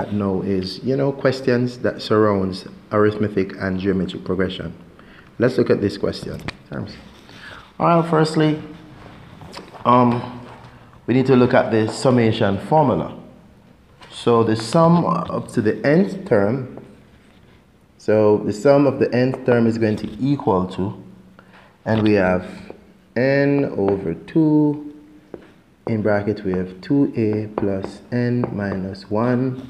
at now is, questions that surrounds arithmetic and geometric progression. Let's look at this question. All right, firstly, we need to look at the summation formula. So the sum up to the nth term, so the sum of the nth term is going to equal to, and we have n over 2, in bracket we have 2a plus n minus 1,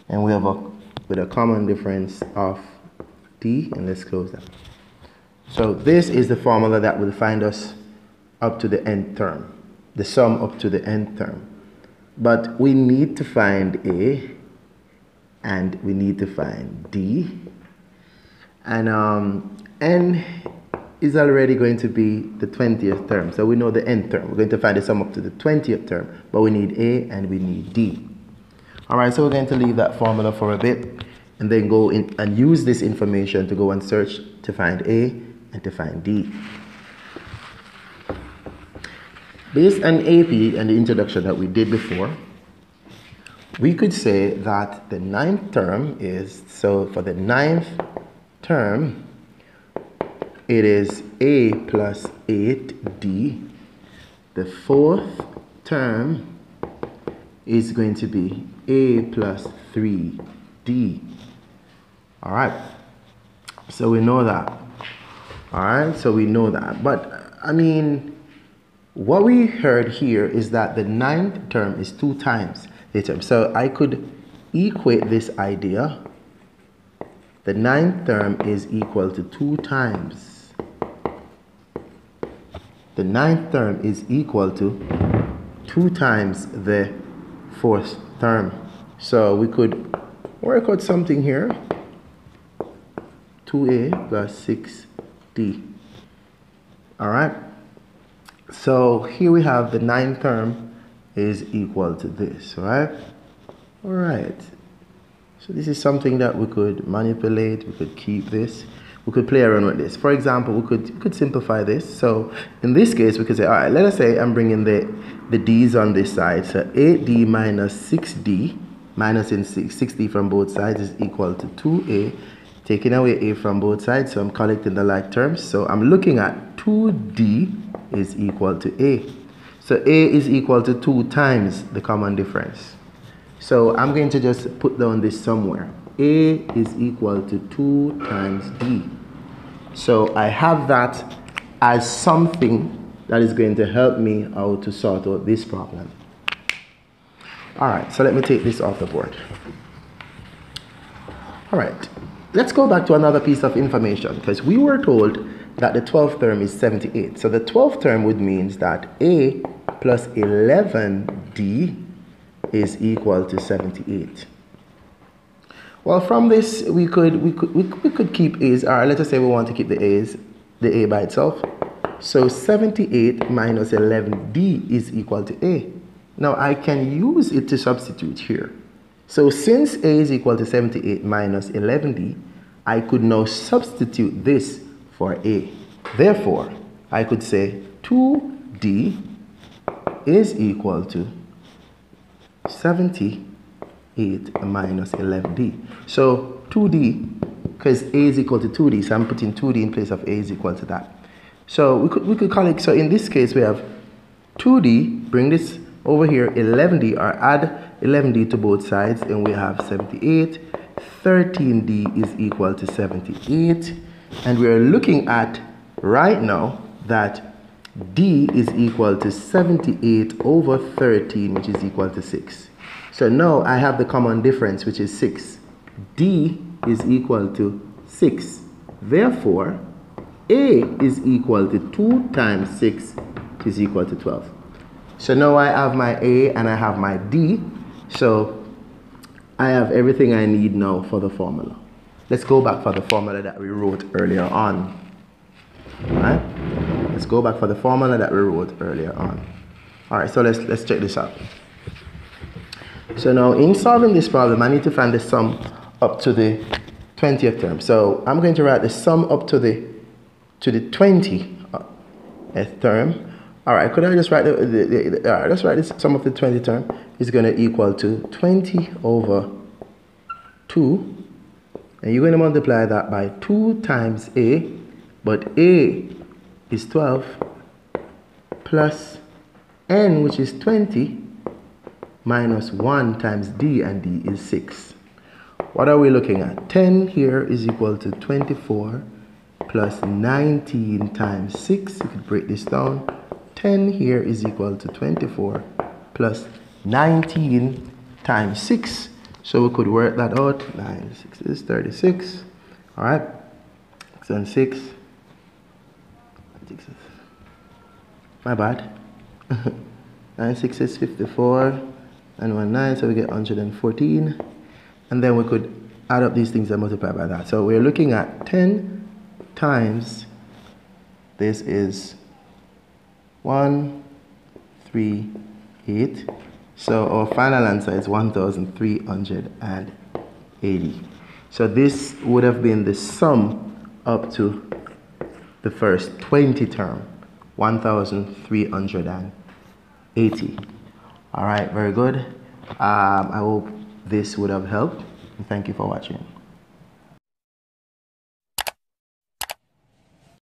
and we have with a common difference of d, and let's close that. So this is the formula that will find us up to the nth term, the sum up to the nth term. But we need to find a, and we need to find d, and n is already going to be the 20th term, so we know the nth term. We're going to find the sum up to the 20th term, but we need a and we need d. All right, so we're going to leave that formula for a bit and then go in and use this information to go and search to find a and to find d. Based on AP and the introduction that we did before, we could say that the 9th term is, so for the 9th term, it is a plus 8d. The 4th term is going to be a plus 3d. All right, so we know that. All right, so we know that. But I mean, what we heard here is that the 9th term is 2 times the term. So I could equate this idea. The 9th term is equal to 2 times. The 9th term is equal to 2 times the 4th term. So we could work out something here. 2a plus 6d. All right. So here we have the 9th term is equal to this, right? All right. So this is something that we could manipulate. We could keep this. We could play around with this. For example, we could simplify this. So in this case, we could say, all right, let us say I'm bringing the d's on this side. So 8d minus 6d, minus in 6d from both sides is equal to 2a. Taking away a from both sides, so I'm collecting the like terms. So I'm looking at 2d is equal to a. So a is equal to 2 times the common difference. So I'm going to just put down this somewhere. A is equal to 2 times d. So I have that as something that is going to help me out to sort out this problem. All right, so let me take this off the board. All right, let's go back to another piece of information, because we were told that the 12th term is 78. So the 12th term would mean that a plus 11d is equal to 78. Well, from this we could keep a's, or let us say we want to keep the a by itself. So 78 minus 11d is equal to a. Now I can use it to substitute here. So since a is equal to 78 minus 11d, I could now substitute this for a. Therefore, I could say 2d is equal to 78 minus 11d. So 2d, because a is equal to 2d, so I'm putting 2d in place of a is equal to that. So we could call it, so in this case we have 2d, bring this over here, 11d, or add 11d to both sides, and we have 78. 13d is equal to 78, and we are looking at right now that d is equal to 78 over 13, which is equal to 6. So now I have the common difference, which is 6. d is equal to 6. Therefore, a is equal to 2 times 6, which is equal to 12. So now I have my a and I have my d. So I have everything I need now for the formula. Let's go back for the formula that we wrote earlier on. All right? Let's go back for the formula that we wrote earlier on. All right, so let's check this out. So now in solving this problem, I need to find the sum up to the 20th term. So I'm going to write the sum up to the 20th term. All right, could I just write all right, let's write this sum of the 20th term is going to equal to 20 over 2, and you're going to multiply that by 2 times a, but a is 12, plus n, which is 20, minus 1 times d, and d is 6. What are we looking at? 10 here is equal to 24 plus 19 times 6. You could break this down. 10 here is equal to 24 plus 19 times 6. So we could work that out. 9, 6 is 36. All right. 6 and 6. My bad. 9, 6 is 54. And 1, 9. So we get 114. And then we could add up these things and multiply by that. So we're looking at 10 times, this is 138. So our final answer is 1,380. So this would have been the sum up to the first 20 term, 1,380. All right, very good. I hope this would have helped. Thank you for watching.